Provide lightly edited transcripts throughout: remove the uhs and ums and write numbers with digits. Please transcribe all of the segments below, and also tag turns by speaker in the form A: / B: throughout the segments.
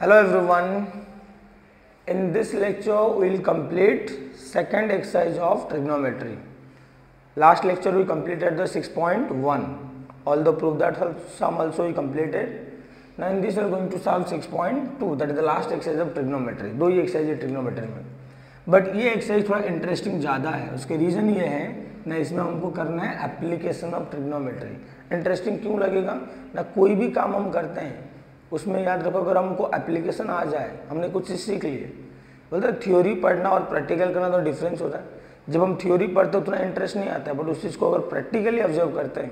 A: Hello everyone. In this lecture we will complete second exercise of trigonometry. Last lecture we completed the 6.1. Although prove that sum also we completed. Now in this we are going to solve 6.2. That is the last exercise of trigonometry. दो ही exercise है trigonometry में. But ये exercise थोड़ा interesting ज़्यादा है. उसके reason ये है ना, इसमें हमको करना है एप्लीकेशन ऑफ ट्रिग्नोमेट्री. इंटरेस्टिंग क्यों लगेगा ना, कोई भी काम हम करते हैं उसमें याद रखो अगर हमको एप्लीकेशन आ जाए, हमने कुछ चीज़ सीख ली है. बोलते थ्योरी पढ़ना और प्रैक्टिकल करना तो डिफरेंस होता है. जब हम थ्योरी पढ़ते हैं उतना इंटरेस्ट नहीं आता है, बट उस चीज़ को अगर प्रैक्टिकली ऑब्जर्व करते हैं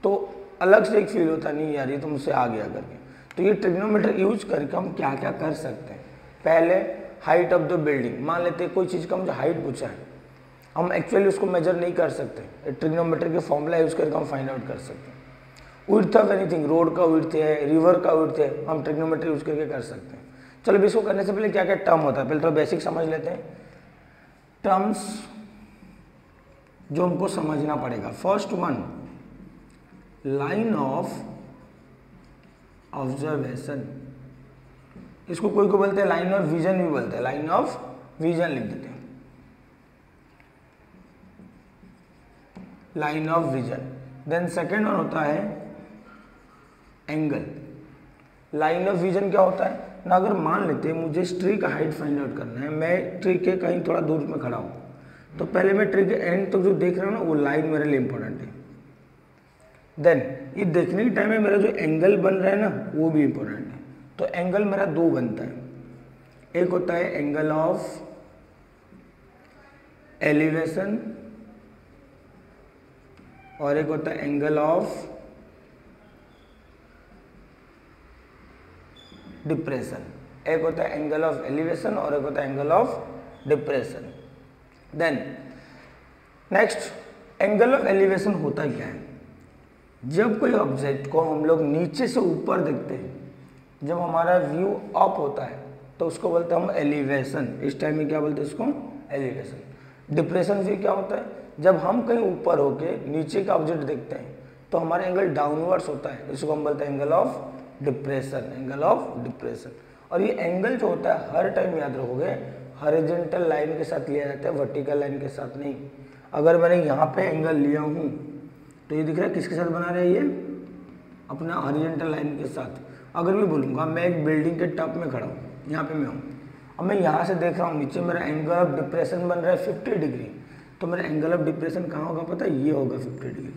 A: तो अलग से एक फील होता है, नहीं यार ये तो मुझसे आ गया करके. तो ये ट्रिग्नोमेट्री यूज करके हम क्या क्या कर सकते हैं. पहले हाइट ऑफ द बिल्डिंग, मान लेते हैं कोई चीज़ का मुझे हाइट पूछा है, हम एक्चुअली उसको मेजर नहीं कर सकते, ट्रिग्नोमेट्री के फॉर्मूला यूज करके हम फाइंड आउट कर सकते हैं. विड्थ ऑफ एनीथिंग, रोड का विड्थ है, रिवर का विड्थ है, हम ट्रिग्नोमेट्री यूज करके कर सकते हैं. चलो इसको करने से पहले क्या क्या टर्म होता है पहले थोड़ा बेसिक समझ लेते हैं. टर्म्स जो हमको समझना पड़ेगा. First one, line of observation. इसको कोई को बोलते हैं लाइन ऑफ विजन भी बोलते हैं. लाइन ऑफ विजन लिख देते हैं, line of vision. Then second one होता है एंगल. लाइन ऑफ विजन क्या होता है ना, अगर मान लेते हैं मुझे इस ट्री का हाइट फाइंड आउट करना है, मैं ट्री के कहीं थोड़ा दूर में खड़ा हूँ, तो पहले मैं ट्री के एंड तक जो देख रहा हूँ ना वो लाइन मेरे लिए इंपॉर्टेंट है. देन ये देखने के टाइम में मेरा जो एंगल बन रहा है ना वो भी इंपॉर्टेंट है. तो एंगल मेरा दो बनता है, एक होता है एंगल ऑफ एलिवेशन और एक होता है एंगल ऑफ डिप्रेशन. एक होता है एंगल ऑफ एलिवेशन और एक होता है angle of depression. Then next, angle of elevation होता क्या है, जब कोई ऑब्जेक्ट को हम लोग नीचे से ऊपर देखते हैं, जब हमारा व्यू अप होता है तो उसको बोलते हैं हम एलिवेशन. इस टाइम में क्या बोलते हैं इसको, एलिवेशन. डिप्रेशन व्यू क्या होता है, जब हम कहीं ऊपर होके नीचे का ऑब्जेक्ट देखते हैं तो हमारा एंगल डाउनवर्ड्स होता है, इसको हम बोलते हैं angle of depression. Angle of depression. और ये एंगल जो होता है हर टाइम याद रखोगे हॉरिजॉन्टल लाइन के साथ लिया जाता है, वर्टिकल लाइन के साथ नहीं. अगर मैंने यहाँ पे एंगल लिया हूँ तो ये दिख रहा है किसके साथ बना रहा है, ये अपना हॉरिजॉन्टल लाइन के साथ. अगर मैं बोलूँगा मैं एक बिल्डिंग के टॉप में खड़ा हूँ, यहाँ पे मैं हूँ, अब मैं यहाँ से देख रहा हूँ नीचे, मेरा एंगल ऑफ डिप्रेशन बन रहा है 50 डिग्री, तो मेरा एंगल ऑफ डिप्रेशन कहाँ होगा पता है, ये होगा 50 डिग्री.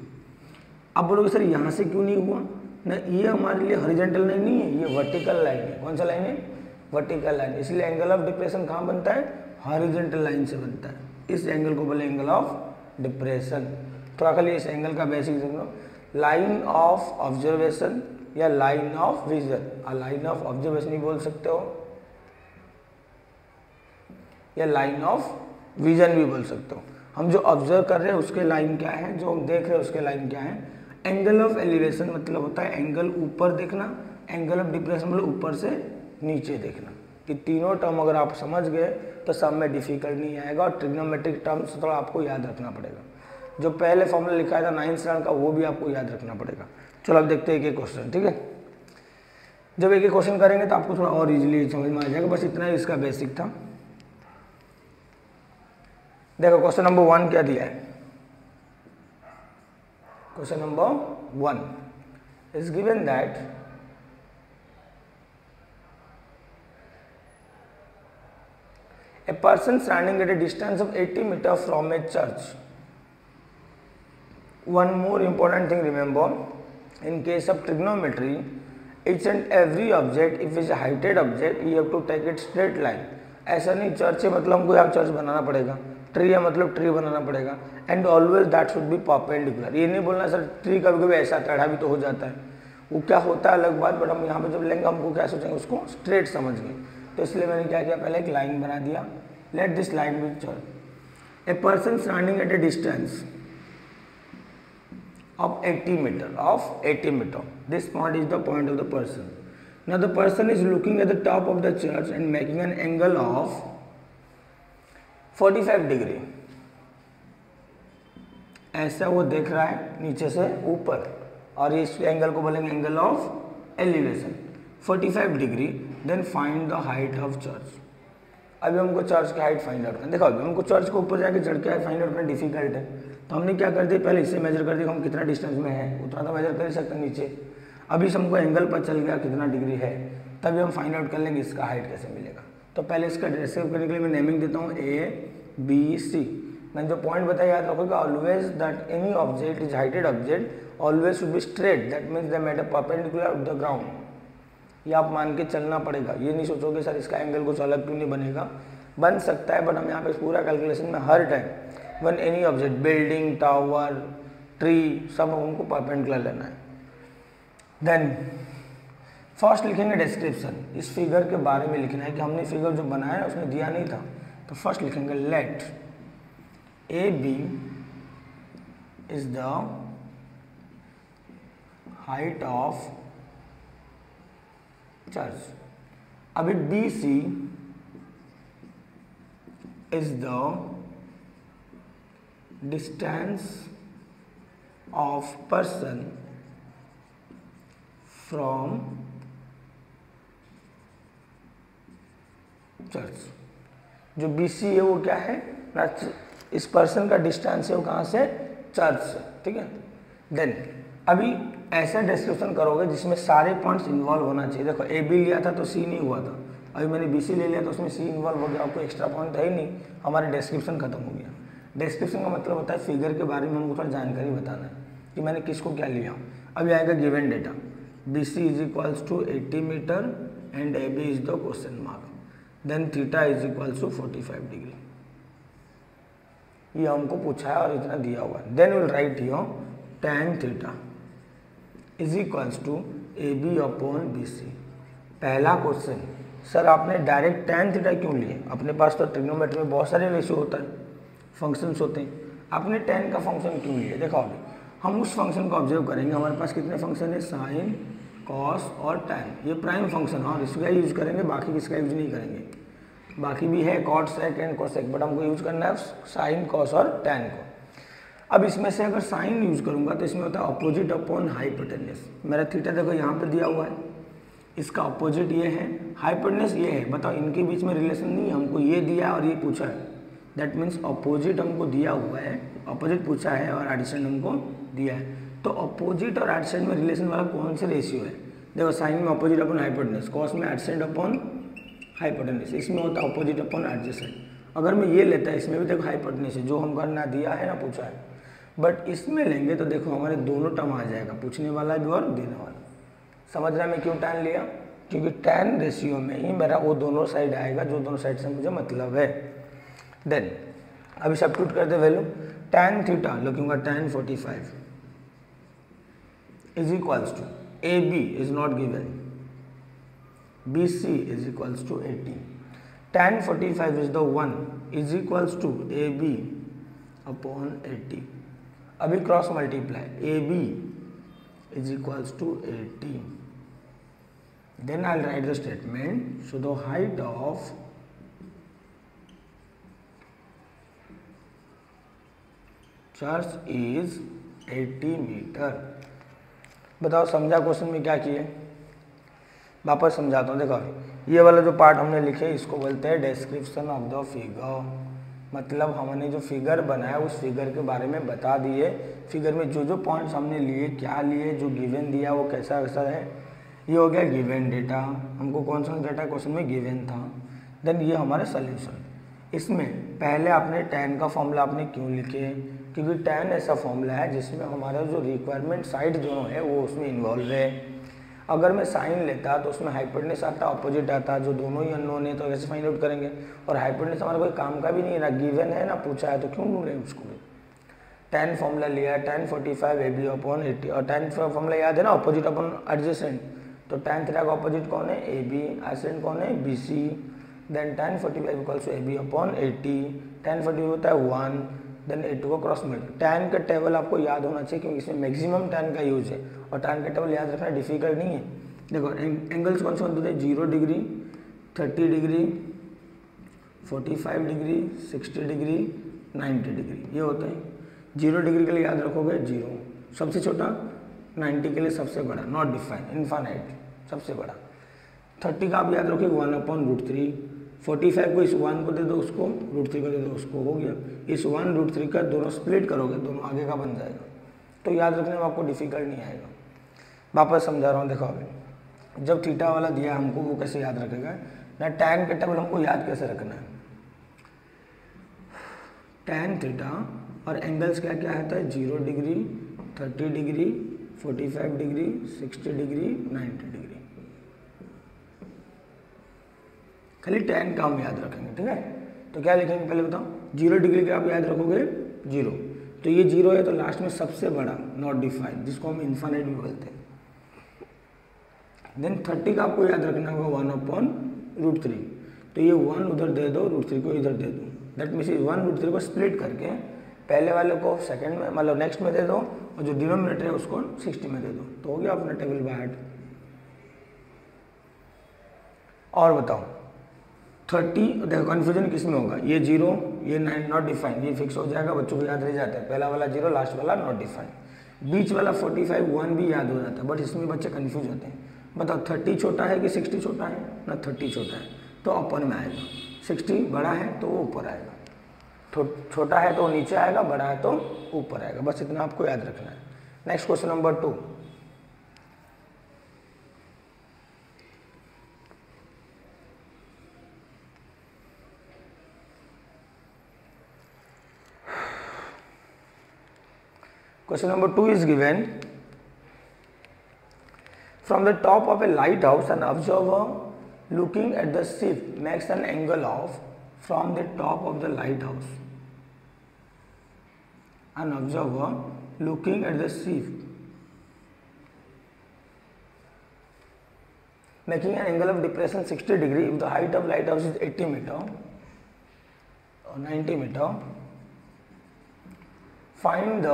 A: अब बोलोगे सर यहाँ से क्यों नहीं हुआ ना, ये हमारे लिए हॉरिजॉन्टल लाइन नहीं है, ये वर्टिकल लाइन है. कौन सा लाइन है, वर्टिकल लाइन. इसलिए एंगल ऑफ डिप्रेशन कहाँ बनता है, हॉरिजॉन्टल लाइन से बनता है. इस एंगल को बोले एंगल ऑफ डिप्रेशन. थोड़ा खाली इस एंगल का बेसिक समझो. लाइन ऑफ ऑब्जर्वेशन या line of vision. Line of observation भी बोल सकते हो या लाइन ऑफ विजन भी बोल सकते हो. हम जो ऑब्जर्व कर रहे हैं उसके लाइन क्या है, जो हम देख रहे हैं उसके लाइन क्या है. एंगल ऑफ एलिवेशन मतलब होता है एंगल ऊपर देखना, एंगल ऑफ डिप्रेशन मतलब ऊपर से नीचे देखना. कि तीनों टर्म अगर आप समझ गए तो सब में डिफिकल्ट नहीं आएगा. और ट्रिग्नोमेट्रिक टर्म्स थोड़ा आपको याद रखना पड़ेगा. जो पहले फॉर्मूला लिखा था 9th स्टैंडर्ड का वो भी आपको याद रखना पड़ेगा. चलो अब देखते हैं एक एक क्वेश्चन. ठीक है, जब एक एक क्वेश्चन करेंगे तो आपको थोड़ा और इजीली समझ में आ जाएगा. बस इतना ही इसका बेसिक था. देखो क्वेश्चन नंबर 1 क्या दिया है. Question number 1 is given that a person standing at a distance of 80 meters from a church. One more important thing remember, in case of trigonometry, each and every object, if it's a heighted object, you have to take it straight line. ऐसा नहीं church है मतलब हमको यहाँ church बनाना पड़ेगा, tree है मतलब tree बनाना पड़ेगा. And always that should be perpendicular. ये नहीं बोलना सर ट्री कभी कभी ऐसा टेढ़ा भी तो हो जाता है, वो क्या होता है अलग बात, बट हम यहाँ पे जब लेंगे हमको क्या सोचेंगे, उसको स्ट्रेट समझ गए. तो इसलिए मैंने क्या किया, पहले एक लाइन बना दिया. Let this line be church. A person standing at a distance of 80 meter. This point is the point of the person. Now the person is looking at the top of the church and making an angle of 45 degree. ऐसा वो देख रहा है नीचे से ऊपर, और इस एंगल को बोलेंगे angle of elevation. 45 degree. Then find the height of church. अभी हमको चर्च की हाइट फाइंड आउट करना। देखो अभी हमको चर्च के ऊपर जाके चढ़ के फाइंड आउट करना डिफिकल्ट है, तो हमने क्या कर दिया, पहले इससे मेजर कर दिया हम कितना डिस्टेंस में है, उतना तो मेजर कर ही सकते हैं नीचे। अभी हमको एंगल पर चल गया कितना डिग्री है, तभी हम फाइंड आउट कर लेंगे इसका हाइट कैसे मिलेगा। तो पहले इसका डिस्क्राइब करने के लिए मैं नेमिंग देता हूँ ABC। मैंने जो पॉइंट बताया याद रखोगे, always that any object is heighted object always should be straight, that means they made a perpendicular of the ground. ये आप मान के चलना पड़ेगा, ये नहीं सोचोगे सर इसका एंगल कुछ अलग क्यों नहीं बनेगा, बन सकता है, बट हम यहाँ पे पूरा कैलकुलेशन में हर time one any object, building, tower, tree, सब हमको परपेंडिकुलर लेना है। देन फर्स्ट लिखेंगे डिस्क्रिप्शन, इस फिगर के बारे में लिखना है कि हमने फिगर जो बनाया है उसमें दिया नहीं था, तो फर्स्ट लिखेंगे let AB is the height of church. अभी BC is the distance of person from church. जो BC है वो क्या है ना, इस पर्सन का डिस्टेंस है वो कहाँ से, चर्च से, ठीक है। देन अभी ऐसा डिस्क्रिप्शन करोगे जिसमें सारे पॉइंट्स इन्वॉल्व होना चाहिए। देखो AB लिया था तो C नहीं हुआ था, अभी मैंने BC ले लिया तो उसमें C इन्वॉल्व हो गया, आपको एक्स्ट्रा पॉइंट है ही नहीं, हमारा डिस्क्रिप्शन खत्म हो गया। डिस्क्रिप्शन का मतलब होता है फिगर के बारे में हमको थोड़ा जानकारी बताना है कि मैंने किसको क्या लिया। अभी आएगा given data, BC is equals to 80 metre and AB is the question mark, then theta is equals to 45 degree. ये हमको पूछा है और इतना दिया हुआ है। Then will write here tan theta is equals to AB upon BC। पहला क्वेश्चन, सर आपने डायरेक्ट tan थीटा क्यों लिए, अपने पास तो ट्रिग्नोमेट्री में बहुत सारे रेशियो होता है, फंक्शंस होते हैं, आपने tan का फंक्शन क्यों लिए। देखो अभी हम उस फंक्शन को ऑब्जर्व करेंगे, हमारे पास कितने फंक्शन है, साइन, कॉस और tan, ये प्राइम फंक्शन है और इसका यूज करेंगे, बाकी किसका यूज नहीं करेंगे। बाकी भी है cot sec and cosec, but हमको यूज करना है साइन, कॉस और tan को। अब इसमें से अगर साइन यूज करूंगा तो इसमें होता है अपोजिट अपॉन हाइपोटेन्यूस। मेरा थीटा देखो यहाँ पे दिया हुआ है, इसका अपोजिट ये है, हाइपोटेन्यूस ये है, बताओ इनके बीच में रिलेशन नहीं है, हमको ये दिया है और ये पूछा है, दैट मीन्स अपोजिट हमको दिया हुआ है, अपोजिट पूछा है और एडिशन हमको दिया है। तो अपोजिट और एडसेंट में रिलेशन वाला कौन से रेशियो है, देखो साइन में अपोजिट अपॉन हाइपोटेन्यूस, कॉस में एडसेंट अपॉन हाइपोटेन्यूस, इसमें होता है अपोजिट अपॉन एडजेसेंट। अगर मैं ये लेता है, इसमें भी देखो हाइपोटेन्यूस है, जो हमको ना दिया है ना पूछा है, बट इसमें लेंगे तो देखो हमारे दोनों टर्म आ जाएगा, पूछने वाला भी और देने वाला। समझ रहा है मैं क्यों tan लिया, क्योंकि tan रेशियो में ही मेरा वो दोनों साइड आएगा जो दोनों साइड से मुझे मतलब है। देन अभी सब्स्टिट्यूट करते वैल्यू, tan थीटा लिखूंगा tan 45 is equals to AB is not given, BC is equals to 80. Tan 45 is the 1 is equals to AB upon 80. अभी cross multiply, AB is equals to 80. Then I'll write the statement. So the height of church is 80 metre. बताओ समझा question में क्या किए, वापस समझाता हूँ। देखो ये वाला जो पार्ट हमने लिखे इसको बोलते हैं डिस्क्रिप्शन ऑफ द फिगर, मतलब हमने जो फिगर बनाया उस फिगर के बारे में बता दिए, फिगर में जो जो पॉइंट्स हमने लिए, क्या लिए, जो गिवन दिया वो कैसा कैसा है, ये हो गया गिवन डेटा, हमको कौन सा डेटा क्वेश्चन में गिवन था। देन ये हमारे सोल्यूशन, इसमें पहले आपने tan का फॉर्मूला आपने क्यों लिखे, क्योंकि tan ऐसा फॉर्मूला है जिसमें हमारा जो रिक्वायरमेंट साइड दोनों है वो उसमें इन्वॉल्व है। अगर मैं साइन लेता तो उसमें हाइपोटेन्यूस आता, अपोजिट आता, जो दोनों ही अननोन है तो कैसे फाइंड आउट करेंगे, और हाइपोटेन्यूस हमारा कोई काम का भी नहीं है, ना गिवन है ना पूछा है, तो क्यों ढूंढें उसको भी। tan फॉर्मूला लिया, tan 45 AB अपॉन 80, और tan फॉर्मूला याद है ना, अपोजिट अपॉन एडजेसेंट, तो tan थीटा का अपोजिट कौन है, AB, एडजेसेंट कौन है, BC। Then tan 45 equals to AB अपॉन 80, tan 45 होता है 1, देन 80 को क्रॉस मल्टीप्लाई। tan का टेबल आपको याद होना चाहिए क्योंकि इसमें मैक्सिमम tan का यूज है, और tan का टेबल याद रखना डिफिकल्ट नहीं है। देखो एंगल्स कौन से होते हैं, 0 degree, 30 degree, 45 degree, 60 degree, 90 degree, ये होते हैं। 0 डिग्री के लिए याद रखोगे 0 सबसे छोटा, 90 के लिए सबसे बड़ा, नॉट डिफाइन, इनफाइनाइट सबसे बड़ा। 30 का आप याद रखिए 1/√3, 45 को इस 1 को दे दो उसको, √3 को दे दो उसको, हो गया। इस 1/√3 का दोनों स्प्लिट करोगे, दोनों आगे का बन जाएगा, तो याद रखने में आपको डिफिकल्ट नहीं आएगा। वापस समझा रहा हूँ, देखो अभी जब थीटा वाला दिया हमको वो कैसे याद रखेगा ना, टैन के टेबल हमको याद कैसे रखना है, टैन थीटा और एंगल्स क्या क्या आता है 0 degree, 30 degree, 45 degree, 60 degree, 90 degree. खाली टैन का हम याद रखेंगे, ठीक है। तो क्या लिखेंगे पहले बताओ, 0 डिग्री का आप याद रखोगे 0, तो ये 0 है तो लास्ट में सबसे बड़ा नॉट डिफाइंड, जिसको हम इन्फिनिट भी बोलते हैं। देन 30 का आपको याद रखना होगा 1/√3, तो ये 1 उधर दे दो, √3 को इधर दे दो, दैट मीन्स 1/√3 को स्प्लिट करके पहले वाले को सेकंड में मतलब नेक्स्ट में दे दो, और जो डिनोमिनेटर है उसको 60 में दे दो, तो हो गया अपना टेबल बाय हार्ट। और बताओ 30, देखो कन्फ्यूजन किस में होगा, ये 0, ये 9 नॉट डिफाइंड, ये फिक्स हो जाएगा, बच्चों को याद रह जाता है, पहला वाला 0, लास्ट वाला नॉट डिफाइंड। बीच वाला 45 1 भी याद हो जाता है, बट इसमें बच्चे कन्फ्यूज होते हैं। बताओ 30 छोटा है कि 60 छोटा है ना, 30 छोटा है तो अपर में आएगा, 60 बड़ा है तो वो ऊपर आएगा, छोटा है तो नीचे आएगा, बड़ा है तो ऊपर आएगा, बस इतना आपको याद रखना है। Next question number 2, question number 2 is given, from the top of a lighthouse an observer looking at the ship makes an angle of, from the top of the lighthouse an observer looking at the ship making an angle of depression 60 degree if the height of lighthouse is 80 meter or 90 meter, find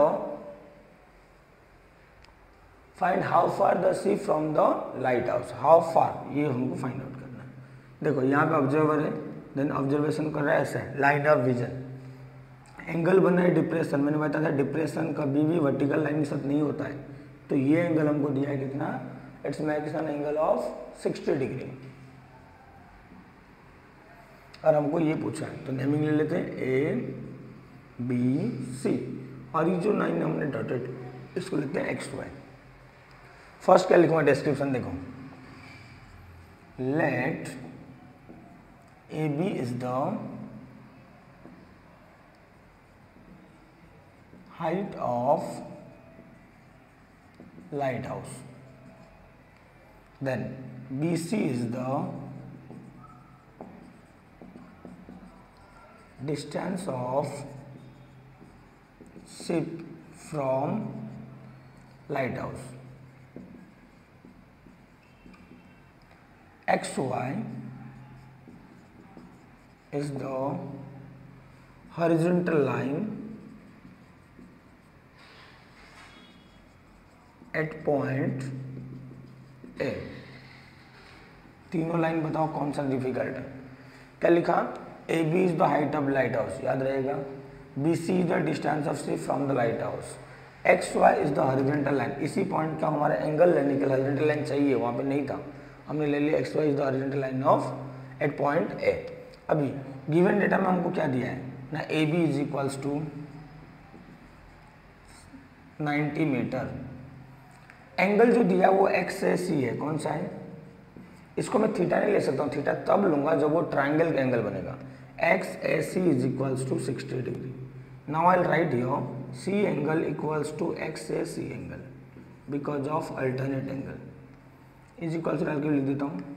A: how far the ship from the lighthouse, how far, ये हमको find out करना है। देखो यहाँ पे observer है, then observation कर रहा है ऐसा, लाइन ऑफ विजन, एंगल बना है डिप्रेशन, मैंने बताया था डिप्रेशन कभी भी वर्टिकल लाइन के साथ नहीं होता है, तो ये एंगल हमको दिया है कितना, it's makes an angle of 60 degree, और हमको ये पूछा है, तो नेमिंग ले लेते हैं ABC, और ये जो लाइन हमने डॉटेड इसको लेते हैं XY। फर्स्ट क्या लिखूंगा डिस्क्रिप्शन, देखो, let AB is the height of light house, then BC is the distance of ship from light house, XY is the horizontal line at point A। तीनों लाइन बताओ कौन सा डिफिकल्ट है, क्या लिखा, AB is the height of lighthouse, याद रहेगा, BC is the distance of ship from the lighthouse, XY is the horizontal line, इसी पॉइंट का हमारा एंगल लेने के लिए horizontal line चाहिए, वहाँ पे नहीं था, हमने ले लिया XY is the horizontal line of at point A। अभी गिवन डेटा में हमको क्या दिया है ना, AB is equals to 90 metre, angle जो दिया वो XAC है, कौन सा है, इसको मैं थीटा नहीं ले सकता हूँ, थीटा तब लूंगा जब वो ट्राइंगल का एंगल बनेगा, XAC is equals to 60 degree. Now I will write here C angle equals to XAC angle because of alternate angle, is equal to डाल के लिख देता हूँ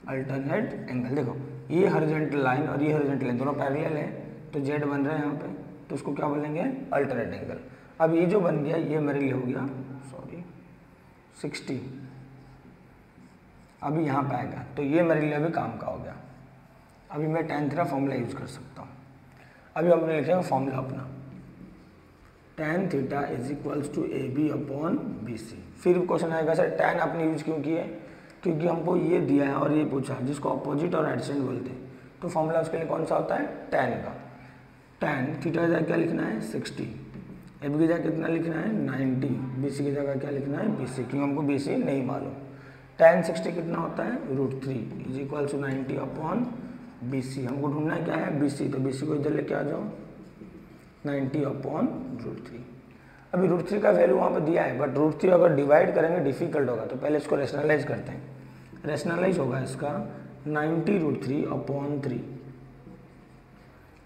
A: अल्टरनेट एंगल। देखो ये हॉरिजॉन्टल लाइन और ये हॉरिजॉन्टल लाइन दोनों पैरेलल है, तो जेड बन रहा है यहाँ पे, तो उसको क्या बोलेंगे, अल्टरनेट एंगल। अब ये जो बन गया ये मेरे लिए हो गया 60, अभी यहाँ पे आएगा, तो ये मेरे लिए अभी काम का हो गया। अभी मैं tan थीटा फॉर्मूला यूज कर सकता हूँ। अभी हम लिखेंगे फॉर्मूला अपना, tan theta is equals to AB upon BC। फिर क्वेश्चन आएगा सर tan आपने यूज क्यों किए, क्योंकि हमको ये दिया है और ये पूछा जिसको अपोजिट और एडजेसेंट बोलते हैं, तो फॉर्मूला उसके लिए कौन सा होता है, tan का। tan थीटा की जगह क्या लिखना है 60, AB की जगह कितना लिखना है 90, BC की जगह क्या लिखना है BC, क्योंकि हमको BC नहीं मालूम। tan 60 कितना होता है √3 is equal to 90 upon BC। हमको ढूंढना क्या है BC, तो BC को इधर लेके आ जाओ 90 अपॉन √3। अभी √3 का वैल्यू वहाँ पे दिया है, बट √3 अगर डिवाइड करेंगे डिफिकल्ट होगा, तो पहले इसको रेशनलाइज करते हैं। रेशनलाइज होगा इसका 90 √3 अपॉन 3।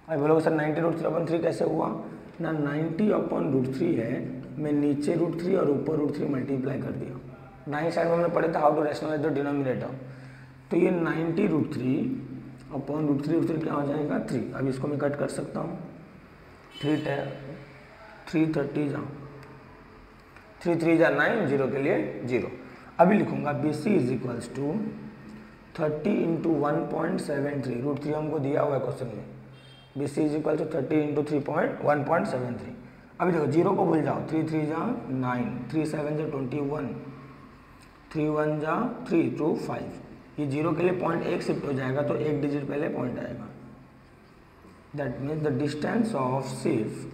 A: अभी बोलोगे सर 90 √3 अपॉन 3 कैसे हुआ ना, 90 अपॉन √3 है, मैं नीचे √3 और ऊपर √3 मल्टीप्लाई कर दिया। 9 साइड में हमने पढ़े था how to rationalise the denominator, तो ये 90 √3 अपॉन √3 क्या हो जाएगा 3। अब इसको मैं कट कर सकता हूँ, 3 30 जा 3 3 जा 9, 0 के लिए 0। अभी लिखूंगा BC is equals to 30 into 1.73, √3 हमको दिया हुआ है क्वेश्चन में। BC is equal to 30 into 1.73। अभी देखो 0 को भूल जाओ, 3 3 जा 9, 3 7 जा 21, 3 1 जा 3 2 5। ये 0 के लिए पॉइंट 1 शिफ्ट हो जाएगा, तो एक डिजिट पहले पॉइंट आएगा। That means the distance of सिर्फ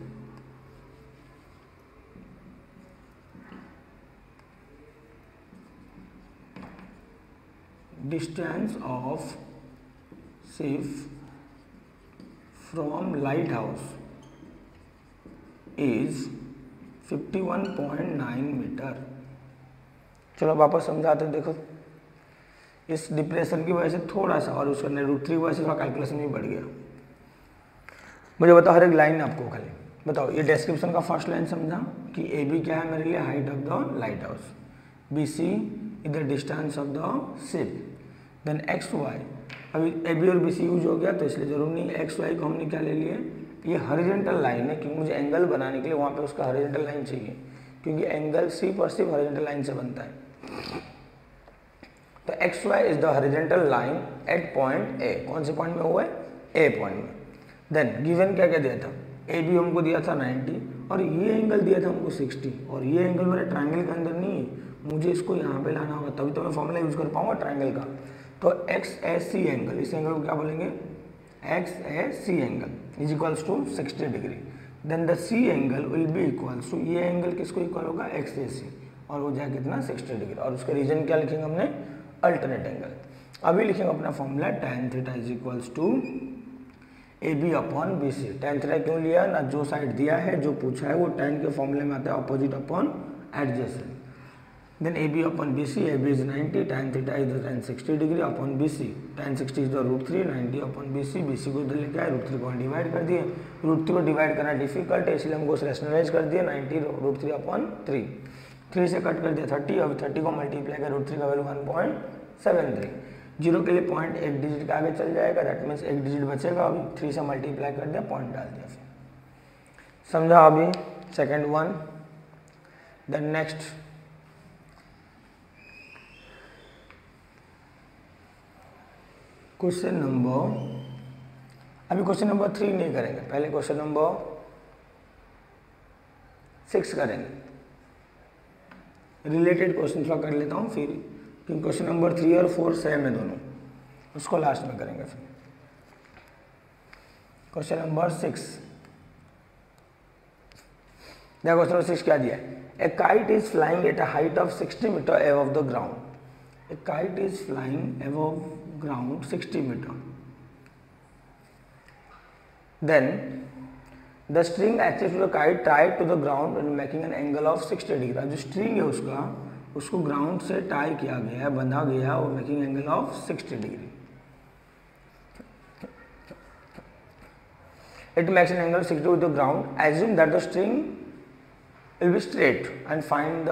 A: from lighthouse is 51.9 मीटर। चलो वापस समझाते हैं। देखो इस डिप्रेशन की वजह से थोड़ा सा और उसका √3 की वजह से थोड़ा कैलकुलेशन भी बढ़ गया। मुझे बताओ हर एक लाइन आपको खाली बताओ, ये डिस्क्रिप्शन का फर्स्ट लाइन समझा कि AB क्या है मेरे लिए, height of the light house, BC is the distance of the ship, then XY। अभी AB और BC यूज हो गया तो इसलिए जरूर नहीं, XY को हमने क्या ले लिया, ये हॉरिजॉन्टल लाइन है, क्योंकि मुझे एंगल बनाने के लिए वहाँ पे उसका हॉरिजॉन्टल लाइन चाहिए, क्योंकि एंगल सिर्फ और सिर्फ हॉरिजॉन्टल लाइन से बनता है। तो XY is the horizontal line at point A। कौन से पॉइंट में हुआ है, A पॉइंट में। देन गिवन क्या क्या दिया था, AB हमको दिया था 90 और ये एंगल दिया था हमको 60, और ये एंगल मेरे ट्रायंगल के अंदर नहीं है, मुझे इसको यहाँ पे लाना होगा, तभी तो मैं फॉर्मूला यूज कर पाऊंगा ट्रायंगल का। तो XAC एंगल, इस एंगल को क्या बोलेंगे, XAC angle is equals to 60 degree. Then the C angle will be equals to, ये एंगल किसको इक्वल होगा, XAC, और वो जाए कितना 60 डिग्री, और उसका रीजन क्या लिखेंगे हमने, अल्टरनेट एंगल। अभी लिखेंगे अपना formula tan theta is equals to AB upon BC। tan theta क्यों लिया ना, जो साइड दिया है जो पूछा है वो tan के फॉर्मूले में आता है, opposite upon adjacent. Then AB upon BC, AB is 90, tan theta is tan 60 degree upon BC, tan 60 is the √3, 90 upon BC, BC को इधर लेके आए, √3 को डिवाइड कर दिए, √3 को डिवाइड करना डिफिकल्ट है इसलिए हमको रेशनलाइज कर दिया, 90 √3 अपॉन 3, 3 से कट कर दिया 30, अभी 30 को मल्टीप्लाई कर √3 का वैल्यू 1.73, 0 के लिए पॉइंट एक डिजिट के आगे चल जाएगा, दैट मीन्स एक डिजिट बचेगा। अभी 3 से मल्टीप्लाई कर दिया, पॉइंट डाल दिया, फिर समझा। अभी second one, then next question number, अभी क्वेश्चन नंबर 3 नहीं करेंगे, पहले क्वेश्चन नंबर 6 करेंगे। रिलेटेड क्वेश्चन थोड़ा कर लेता हूँ फिर, क्योंकि क्वेश्चन नंबर 3 और 4 सेम है दोनों, उसको लास्ट में करेंगे। फिर क्वेश्चन नंबर 6, देखो क्वेश्चन नंबर 6 क्या दिया है, a kite is flying at a height of 60 metre above the ground. A kite is flying above ground 60 metre, then the string attached to the kite tied to the ground and making an angle of 60 degree. जो string है उसको ground से tie किया गया है, बंधा गया है, और making angle of 60 degree. It makes an angle 60 with the ground, assume that the string will be straight and find the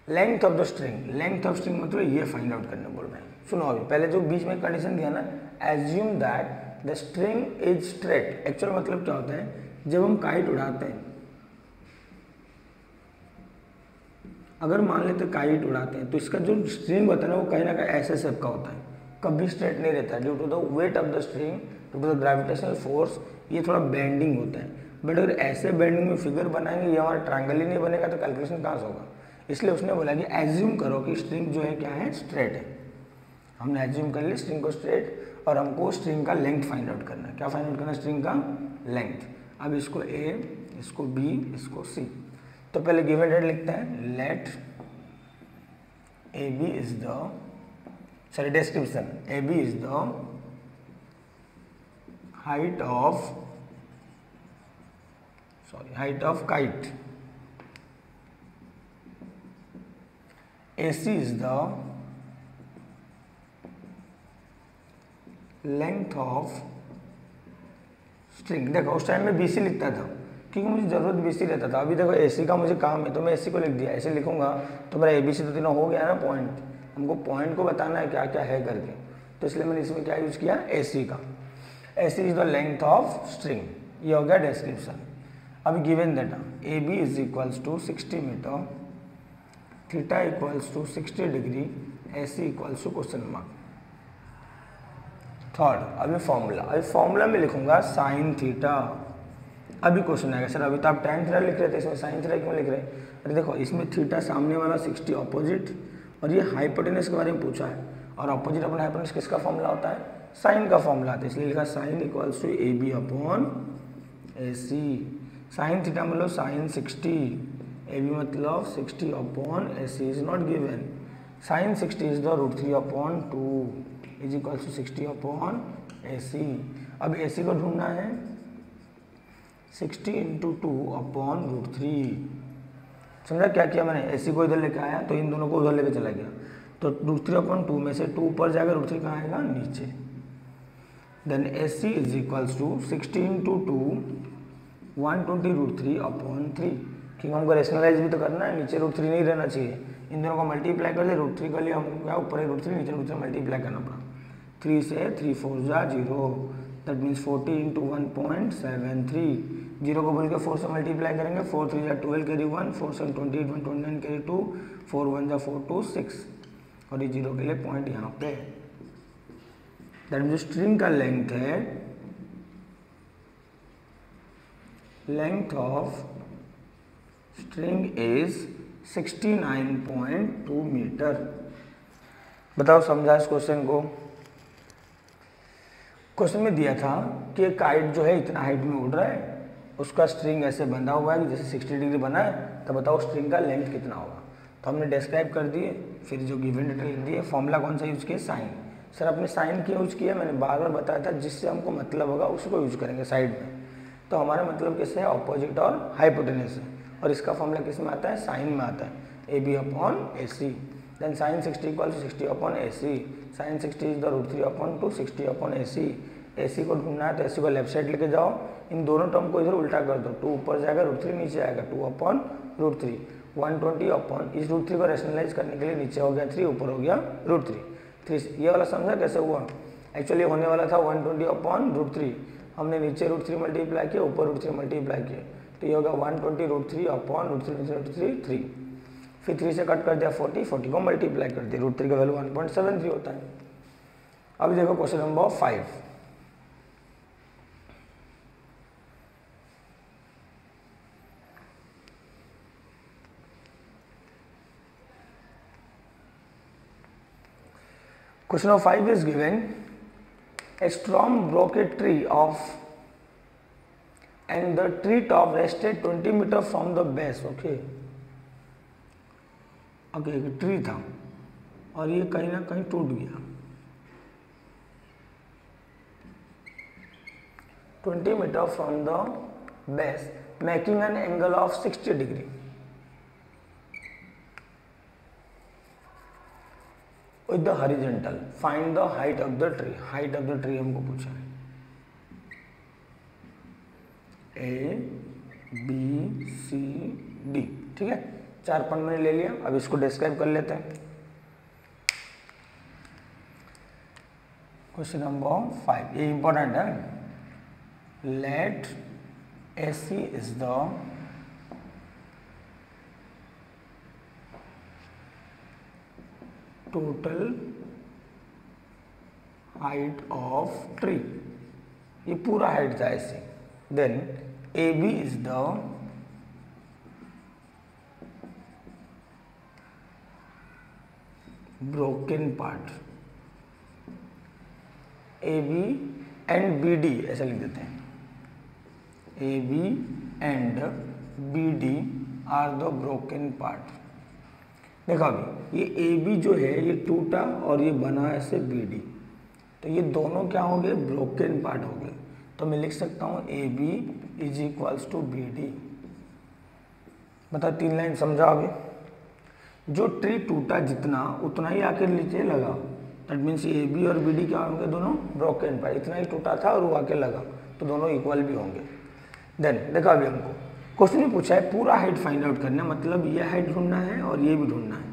A: length of the string. Length of string मतलब ये फाइंड आउट करने बोल रहे हैं। सुनो अभी पहले जो बीच में कंडीशन दिया ना, assume that the string is straight, actual मतलब क्या होता है, जब हम काइट उड़ाते हैं, अगर मान लेते काइट उड़ाते हैं तो इसका जो स्ट्रिंग होता है ना वो कहीं ना कहीं ऐसे शेप का होता है, कभी स्ट्रेट नहीं रहता है, due to the weight of the string, due to the gravitational force, ये थोड़ा बेंडिंग होता है। बट अगर ऐसे बेंडिंग में फिगर बनाएंगे, ये हमारा ट्रायंगल ही नहीं बनेगा, तो कैलकुलेशन कहाँ से होगा। इसलिए उसने बोला कि एज्यूम करो कि स्ट्रिंग जो है क्या है, स्ट्रेट है। हमने एज्यूम कर लिया स्ट्रिंग को स्ट्रेट, और हमको स्ट्रिंग का लेंथ फाइंड आउट करना है। क्या फाइंड आउट करना है, स्ट्रिंग का लेंथ। अब इसको A, इसको B, इसको C। तो पहले गिवन डेट लिखते हैं, late AB is the, sorry, description. AB is the height of kite. AC is the length of string. देखो उस टाइम में BC लिखता था क्योंकि मुझे ज़रूरत BC रहता था। अभी देखो AC का मुझे काम है तो मैं AC को लिख दिया, ऐसे लिखूंगा तो मेरा ABC तो तीनों हो गया ना पॉइंट। हमको पॉइंट को बताना है क्या क्या है करके, तो इसलिए मैंने इसमें क्या यूज़ किया, AC का। AC is the length of string, ये हो गया डिस्क्रिप्शन। अब given data AB is equals to 60 metre, theta equals to 60 degree, AC equals to question mark. Third, अभी फॉर्मूला में लिखूंगा साइन थीटा। अभी क्वेश्चन आएगा सर अभी तो आप tan थीटा लिख रहे थे, इसमें साइन थीटा क्यों लिख रहे हैं? अरे देखो इसमें थीटा सामने वाला 60 ऑपोजिट, और ये हाइपोटेनस के बारे में पूछा है, और ऑपोजिट अपना हाइपोटेनस किसका फॉर्मूला होता है, साइन का फॉर्मूला आता है, इसलिए लिखा sine equals to AB upon AC। Sine theta मतलब साइन 60, AB मतलब 60 upon AC is not given. Sine 60 is the √3 upon 2 is equals to 60 upon AC। अब AC को ढूंढना है 60 इंटू 2 अपॉन √3। समझा क्या किया मैंने, AC को इधर लेके आया तो इन दोनों को उधर लेके चला गया, तो √3 अपॉन 2 में से 2 ऊपर जाएगा, √3 कहाँ आएगा, नीचे। Then AC is equals to 60 into 2 120 √3 upon 3, क्योंकि हमको रेशनलाइज भी तो करना है, नीचे √3 नहीं रहना चाहिए। इन दोनों को मल्टीप्लाई कर दे, √3 कर लिया हमको, क्या ऊपर है √3 नीचे √3 मल्टीप्लाई करना पड़ा। 3 से 3 4 जा 0, दैट मीन्स 40 इंटू 1.73। 0 को बोल के 4 से मल्टीप्लाई करेंगे, 4 3 जा 12 कैरी 1, 4 7 28 129 कैरी 2, 4 1 जा 4 2 6, और ये 0 के लिए पॉइंट यहाँ पे। दैट मीन्स स्ट्रिंग का लेंथ है, length of string is 69.2 metre. बताओ समझा इस क्वेश्चन को? क्वेश्चन में दिया था कि एक काइट जो है इतना हाइट में उड़ रहा है, उसका स्ट्रिंग ऐसे बंधा हुआ है जैसे 60 डिग्री बना है, तो बताओ स्ट्रिंग का लेंथ कितना होगा। तो हमने डिस्क्राइब कर दिए, फिर जो गिवन डेटा लिख दिए, फॉर्मूला कौन सा यूज़ किया, साइन। सर आपने साइन क्यों यूज़ किया, मैंने बार बार बताया था, जिससे हमको मतलब होगा उसको यूज करेंगे साइड में। तो हमारा मतलब किससे है, ऑपोजिट और हाइपोटेनस है, और इसका फॉर्मूला किस में आता है, साइन में आता है, AB upon AC। Then sine 60 equal to 60 upon AC, sine 60 is the √3 upon 2 60 upon AC। AC को ढूंढना है तो AC को लेफ्ट साइड लेके जाओ, इन दोनों टर्म को इधर उल्टा कर दो, 2 ऊपर जाएगा √3 नीचे आएगा, 2 अपॉन √3, 120 अपॉन, इस √3 को रैशनलाइज करने के लिए नीचे हो गया 3, ऊपर हो गया √3। ये वाला समझा कैसे हुआ, एक्चुअली होने वाला था 120 अपॉन √3, हमने नीचे √3 मल्टीप्लाई किया, ऊपर √3 मल्टीप्लाई किया, तो ये होगा 120 √3 अपॉन √3 3, फिर 3 से कट कर दिया 40, 40 को मल्टीप्लाई कर दिया, √3 का वैल्यू 1.73 होता है। अब देखो question number 5। Question number 5 is given, a storm broke a tree off and the tree top rested 20 meter from the base. Okay, एक ट्री था और ये कहीं ना कहीं टूट गया, 20 metre from the base, making an angle of 60 degree. With the horizontal, find the height of the tree. Height of the tree हमको पूछा है, A B C D, ठीक है, 4 पॉइंट मैंने ले लिया। अब इसको डिस्क्राइब कर लेते हैं। क्वेश्चन नंबर 5, ये इंपॉर्टेंट है। Let AC is the total height of tree, ये पूरा हाइट था ऐसे। Then AB is the broken part, AB and BD ऐसा लिख देते हैं, AB and BD are the broken part. देखो अभी ये ए बी जो है ये टूटा और ये बना ऐसे बी डी, तो ये दोनों क्या हो गए, ब्रोकन पार्ट हो गए। तो मैं लिख सकता हूँ A B is equals to B D. बता 3 लाइन समझा अभी। जो ट्री टूटा जितना उतना ही आके नीचे लगा, दैट मीन्स ए बी और बी डी क्या होंगे, दोनों ब्रोकन पार्ट, इतना ही टूटा था और वो आके लगा, तो दोनों इक्वल भी होंगे। देन देखा अभी हमको क्वेश्चन में पूछा है पूरा हाइट फाइंड आउट करना है, मतलब ये हाइट ढूंढना है और ये भी ढूंढना है,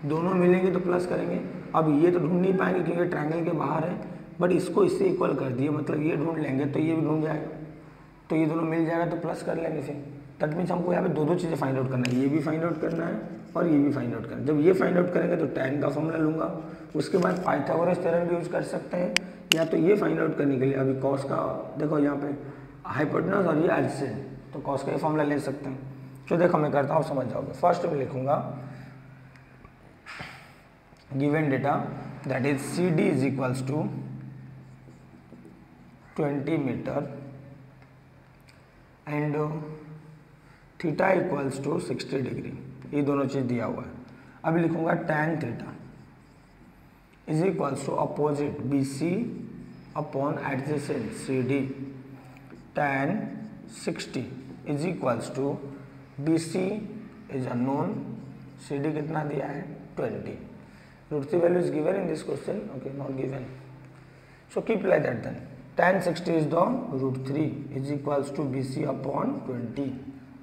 A: दोनों मिलेंगे तो प्लस करेंगे। अब ये तो ढूंढ नहीं पाएंगे क्योंकि ट्रायंगल के बाहर है, बट इसको इससे इक्वल कर दिए, मतलब ये ढूंढ लेंगे तो ये भी ढूंढ जाएगा, तो ये दोनों मिल जाएगा तो प्लस कर लेंगे फिर। दैट मीन्स हमको यहाँ पे दो चीज़ें फाइंड आउट करना है, ये भी फाइंड आउट करना है और ये भी फाइंड आउट करना है। जब ये फाइंड आउट करेंगे तो tan का फॉर्मूला लूँगा, उसके बाद पाइथागोरस थ्योरम भी यूज कर सकते हैं, या तो ये फाइंड आउट करने के लिए अभी कॉस का देखो यहाँ पे हाइपोटेनस और ये एडजेसेंट, तो कॉस का ये फॉर्मूला ले सकते हैं। तो देखो मैं करता हूँ, समझ जाओगे। फर्स्ट में लिखूंगा given data that is C D is equals to 20 metre and theta equals to 60 degree, ये दोनों चीज़ दिया हुआ है। अब लिखूंगा tan theta is equals to opposite B C upon adjacent C D, tan 60 is equals to B C is unknown, C D कितना दिया है 20, √3 value is given in this question, okay not given, so keep like that then. tan 60 is the √3 is equals to B C upon 20।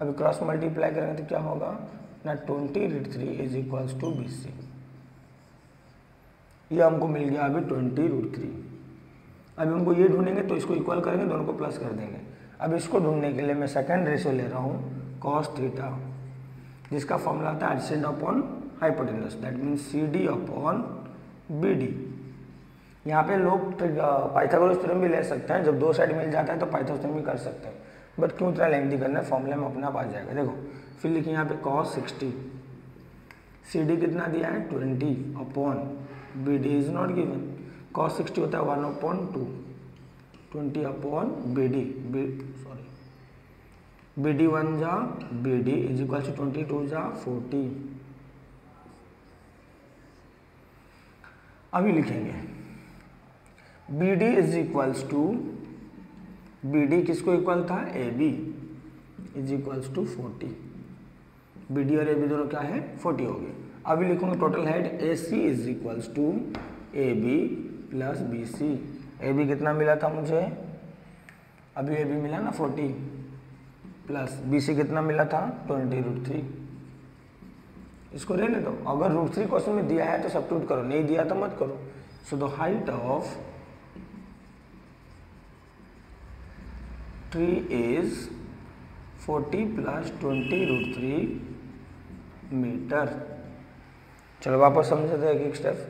A: अभी cross multiply करेंगे तो क्या होगा ना, 20√3 is equals to B C, ये हमको मिल गया अभी 20√3। अभी हमको ये ढूंढेंगे तो इसको इक्वल करेंगे, दोनों को प्लस कर देंगे। अब इसको ढूंढने के लिए मैं सेकंड रेशियो ले रहा हूँ cos थीटा, जिसका फॉर्मूला आता है adjacent upon hypotenuse, that means C D upon B D. यहाँ पे लोग पाइथागोरस थ्योरम भी ले सकते हैं, जब दो साइड मिल जाता है तो पाइथागोरस थ्योरम भी कर सकते हैं, बट क्यों इतना लेंथी करना है, फॉर्मूले में अपने आप आ जाएगा। देखो फिर लिखिए यहाँ पे cos 60, सी डी कितना दिया है 20 upon B D is not given, cos 60 होता है 1/2, 20 upon B D, B D 1 जा B D is equal to 22 जा 40। अभी लिखेंगे B D is equals to, B D किसको इक्वल था, A B is equals to 40, B D और A B दोनों क्या है 40 हो गए। अभी लिखूंगा total height A C is equals to A B plus B C, A B कितना मिला था मुझे, अभी ए बी मिला ना 40, प्लस बी सी कितना मिला था 20√3, इसको रहने दो, अगर √3 क्वेश्चन में दिया है तो सब्स्टिट्यूट करो, नहीं दिया तो मत करो। So the height of tree is 40 plus 20√3 metre. चलो वापस समझते हैं एक स्टेप।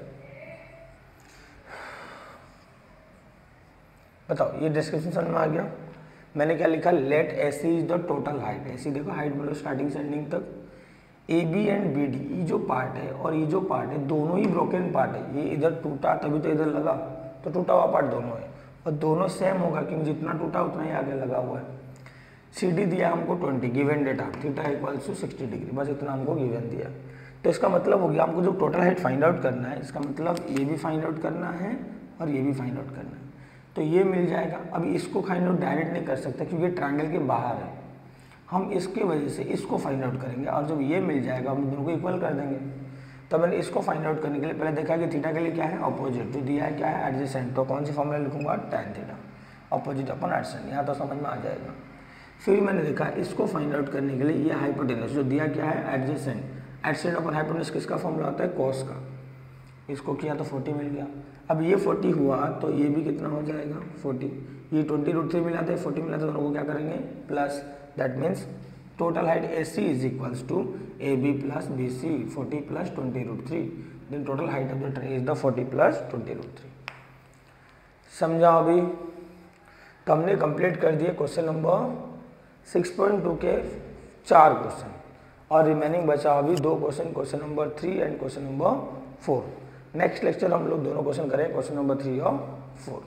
A: बताओ ये डिस्क्रिप्शन समझ में आ गया। मैंने क्या लिखा, let A C is the total height, A C देखो हाइट बोलो स्टार्टिंग से एंडिंग तक, A B and B D, ये जो पार्ट है और ये जो पार्ट है दोनों ही ब्रोकन पार्ट है, ये इधर टूटा तभी तो इधर लगा, तो टूटा हुआ पार्ट दोनों है और दोनों सेम होगा क्योंकि जितना टूटा उतना ही आगे लगा हुआ है। सी डी दिया हमको 20, given data theta equals to 60 degree, बस इतना हमको गिवन दिया। तो इसका मतलब हो गया हमको जो टोटल हाइट फाइंड आउट करना है, इसका मतलब ये भी फाइंड आउट करना है और ये भी फाइंड आउट करना है, तो ये मिल जाएगा। अभी इसको फाइंड आउट डायरेक्ट नहीं कर सकते क्योंकि ट्रायंगल के बाहर है, हम इसके वजह से इसको फाइंड आउट करेंगे और जब ये मिल जाएगा हम दोनों को इक्वल कर देंगे। तो मैंने इसको फाइंड आउट करने के लिए पहले देखा कि थीटा के लिए क्या है अपोजिट, जो दिया है क्या है एडजेसेंट, तो कौन सी फॉर्मूला लिखूंगा tan थीटा अपोजिट अपन एडजेसेंट, यहाँ तो समझ में आ जाएगा। फिर मैंने देखा इसको फाइंड आउट करने के लिए ये हाइपोटेनस जो दिया क्या है एडजेसेंट, एडजेसेंट अपन हाइपोटेनस किसका फॉर्मूला होता है cos का, इसको किया तो 40 मिल गया। अब ये 40 हुआ तो ये भी कितना हो जाएगा 40, ये 20√3 मिला था 40 मिला था, दोनों को क्या करेंगे plus, that means total height A C is equals to A B plus B C 40 plus 20√3, then total height of the tree is the 40 plus 20√3। समझा अभी? तो हमने कंप्लीट कर दिए क्वेश्चन नंबर 6.2 के 4 क्वेश्चन और रिमेनिंग बचा अभी 2 question, question number 3 and question number 4। Next lecture हम लोग दोनों क्वेश्चन करें, क्वेश्चन नंबर 3 और 4।